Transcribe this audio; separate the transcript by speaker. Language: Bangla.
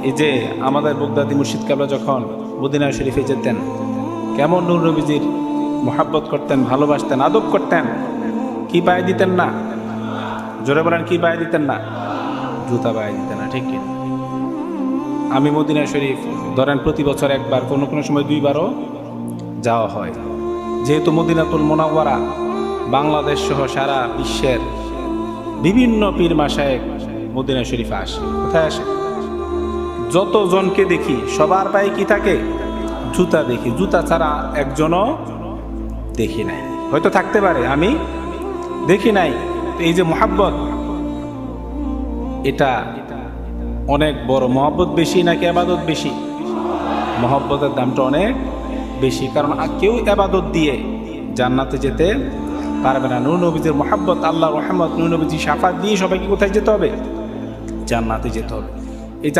Speaker 1: এই যে আমাদের বগদাদি মুর্শিদ কাবলা যখন মদিনা শরীফে যেতেন, কেমন নূর নবীজির মোহাব্বত করতেন, ভালোবাসতেন, আদব করতেন, কি পায়ে দিতেন না? জোরে বলেন, কি পায়ে দিতেন না? জুতা পায়ে দিতেন না, ঠিক কি? আমি মদিনা শরীফ ধরেন প্রতি বছর একবার, কোনো কোনো সময় দুইবারও যাওয়া হয়। যেহেতু মদিনাতুল মুনাওয়ারা বাংলাদেশ সহ সারা বিশ্বের বিভিন্ন পীর মাশায়েখ মদিনা শরীফে আসে। কোথায় আসে? যতজনকে দেখি সবার পায়ে কি থাকে? জুতা দেখি। জুতা ছাড়া একজনও দেখি নাই। হয়তো থাকতে পারে, আমি দেখি নাই। এই যে মোহাব্বত, এটা অনেক বড়। মহব্বত বেশি নাকি আবাদত বেশি? মহব্বতের দামটা অনেক বেশি, কারণ কেউ আবাদত দিয়ে জান্নাতে যেতে পারবে না। নূর নবীজির মোহাব্বত, আল্লাহর রহমত, নূর নবীজি শাফাত দিয়ে সবাইকে কোথায় যেতে হবে? জান্নাতে যেতে হবে।